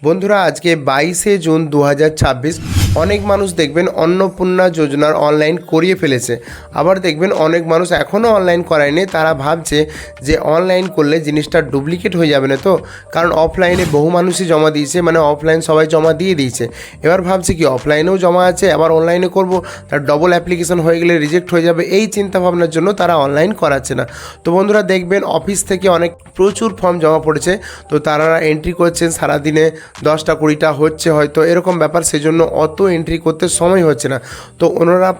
বন্ধুরা আজকে 22শে জুন 2026 অনেক মানুষ দেখবেন অন্নপূর্ণা যোজনার অনলাইন করিয়ে ফেলেছে। আবার দেখবেন অনেক মানুষ এখনও অনলাইন করায়নি, তারা ভাবছে যে অনলাইন করলে জিনিসটা ডুপ্লিকেট হয়ে যাবে না তো, কারণ অফলাইনে বহু মানুষই জমা দিয়েছে, মানে অফলাইন সবাই জমা দিয়ে দিয়েছে। এবার ভাবছে কি অফলাইনেও জমা আছে, আবার অনলাইনে করব, তার ডবল অ্যাপ্লিকেশন হয়ে গেলে রিজেক্ট হয়ে যাবে, এই চিন্তা ভাবনার জন্য তারা অনলাইন করাচ্ছে না। তো বন্ধুরা দেখবেন অফিস থেকে অনেক প্রচুর ফর্ম জমা পড়েছে, তো তারা এন্ট্রি করছেন সারাদিনে 10টা 20টা হচ্ছে হয়তো এরকম ব্যাপার, সেজন্য অত এন্ট্রি করতে সময় হচ্ছে না। তো ওনারা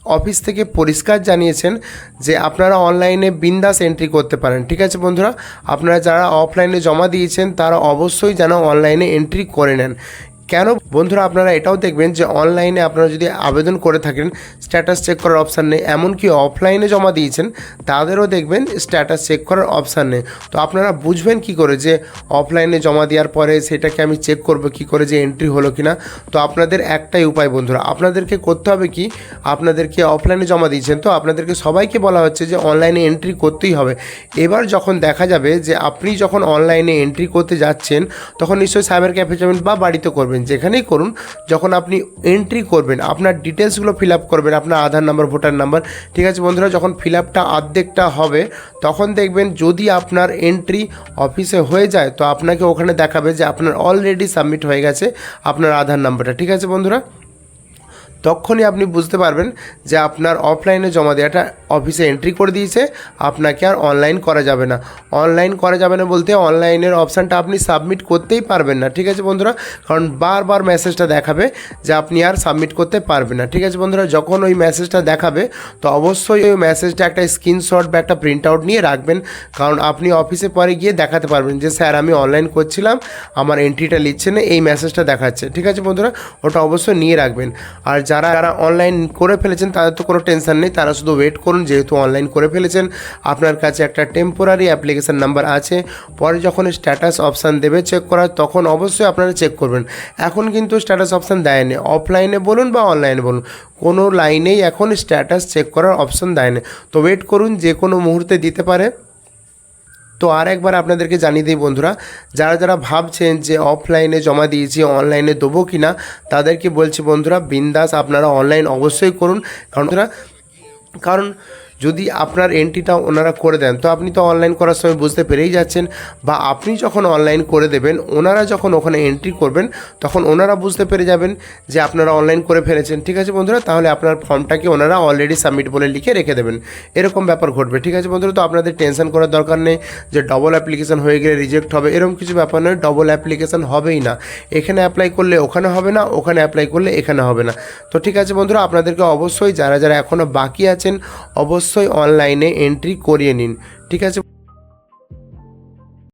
অফিস থেকে পরিষ্কার জানিয়েছেন যে আপনারা অনলাইনে বিন্দাস এন্ট্রি করতে পারেন। ঠিক আছে বন্ধুরা, আপনারা যারা অফলাইনে জমা দিয়েছেন তারা অবশ্যই যেন অনলাইনে এন্ট্রি করে নেন। কেন বন্ধুরা, আপনারা এটাও দেখবেন যে অনলাইনে আপনারা যদি আবেদন করে থাকেন স্ট্যাটাস চেক করার অপশান নেই, এমনকি অফলাইনে জমা দিয়েছেন তাদেরও দেখবেন স্ট্যাটাস চেক করার অপশান নেই। তো আপনারা বুঝবেন কি করে যে অফলাইনে জমা দেওয়ার পরে সেটাকে আমি চেক করব কি করে যে এন্ট্রি হলো কি না? তো আপনাদের একটাই উপায় বন্ধুরা, আপনাদেরকে করতে হবে কি, আপনাদেরকে অফলাইনে জমা দিয়েছেন তো আপনাদেরকে সবাইকে বলা হচ্ছে যে অনলাইনে এন্ট্রি করতেই হবে। এবার যখন দেখা যাবে যে আপনি যখন অনলাইনে এন্ট্রি করতে যাচ্ছেন তখন নিশ্চয়ই সাইবার ক্যাফে যাবেন বা বাড়িতে করবেন, যেখানেই করুন, যখন আপনি এন্ট্রি করবেন আপনার ডিটেলসগুলো ফিল আপ করবেন, আপনার আধার নাম্বার, ভোটার নাম্বার। ঠিক আছে বন্ধুরা, যখন ফিল আপটা অর্ধেকটা হবে তখন দেখবেন যদি আপনার এন্ট্রি অফিসে হয়ে যায় তো আপনাকে ওখানে দেখাবে যে আপনার অলরেডি সাবমিট হয়ে গেছে আপনার আধার নাম্বারটা। ঠিক আছে বন্ধুরা, তখনই আপনি বুঝতে পারবেন যে আপনার অফলাইনে জমা দেওয়াটা অফিসে এন্ট্রি করে দিয়েছে, আপনাকে আর অনলাইন করা যাবে না। অনলাইন করা যাবে না বলতে অনলাইনের অপশানটা আপনি সাবমিট করতেই পারবেন না। ঠিক আছে বন্ধুরা, কারণ বারবার মেসেজটা দেখাবে যে আপনি আর সাবমিট করতে পারবেন না। ঠিক আছে বন্ধুরা, যখন ওই মেসেজটা দেখাবে তো অবশ্যই ওই মেসেজটা একটা স্ক্রিনশট বা একটা প্রিন্ট আউট নিয়ে রাখবেন, কারণ আপনি অফিসে পরে গিয়ে দেখাতে পারবেন যে স্যার আমি অনলাইন করছিলাম, আমার এন্ট্রিটা নিচ্ছে না, এই মেসেজটা দেখাচ্ছে। ঠিক আছে বন্ধুরা, ওটা অবশ্যই নিয়ে রাখবেন। আর যারা অনলাইন করে ফেলেছেন তাদের তো কোনো টেনশন নেই, তারা শুধু ওয়েট করুন, যেহেতু অনলাইন করে ফেলেছেন আপনার কাছে একটা টেম্পোরারি অ্যাপ্লিকেশান নাম্বার আছে, পরে যখন স্ট্যাটাস অপশান দেবে চেক করার তখন অবশ্যই আপনারা চেক করবেন। এখন কিন্তু স্ট্যাটাস অপশান দেয়নি, অফলাইনে বলুন বা অনলাইনে বলুন কোনো লাইনেই এখন স্ট্যাটাস চেক করার অপশান দেয়নি। তো ওয়েট করুন, যে কোনো মুহূর্তে দিতে পারে। তো আর একবার আপনাদেরকে জানিয়ে দিই বন্ধুরা, যারা ভাবছেন যে অফলাইনে জমা দিয়েছি অনলাইনে দেবো কি না, তাদেরকে বলছি বন্ধুরা বিন্দাস আপনারা অনলাইন অবশ্যই করুন। কারণ যদি আপনার এন্ট্রিটা ওনারা করে দেন তো আপনি তো অনলাইন করার সময় বুঝতে পেরেই যাচ্ছেন, বা আপনি যখন অনলাইন করে দেবেন ওনারা যখন ওখানে এন্ট্রি করবেন তখন ওনারা বুঝতে পেরে যাবেন যে আপনারা অনলাইন করে ফেলেছেন। ঠিক আছে বন্ধুরা, তাহলে আপনার ফর্মটাকে ওনারা অলরেডি সাবমিট বলে লিখে রেখে দেবেন, এরকম ব্যাপার ঘটবে। ঠিক আছে বন্ধুরা, তো আপনাদের টেনশন করার দরকার নেই যে ডবল অ্যাপ্লিকেশন হয়ে গেলে রিজেক্ট হবে, এরকম কিছু ব্যাপার নয়। ডবল অ্যাপ্লিকেশন হবেই না, এখানে অ্যাপ্লাই করলে ওখানে হবে না, ওখানে অ্যাপ্লাই করলে এখানে হবে না। তো ঠিক আছে বন্ধুরা, আপনাদেরকে অবশ্যই যারা এখনও বাকি আছেন অবশ্যই অনলাইনে এন্ট্রি করিয়ে নিন। ঠিক আছে।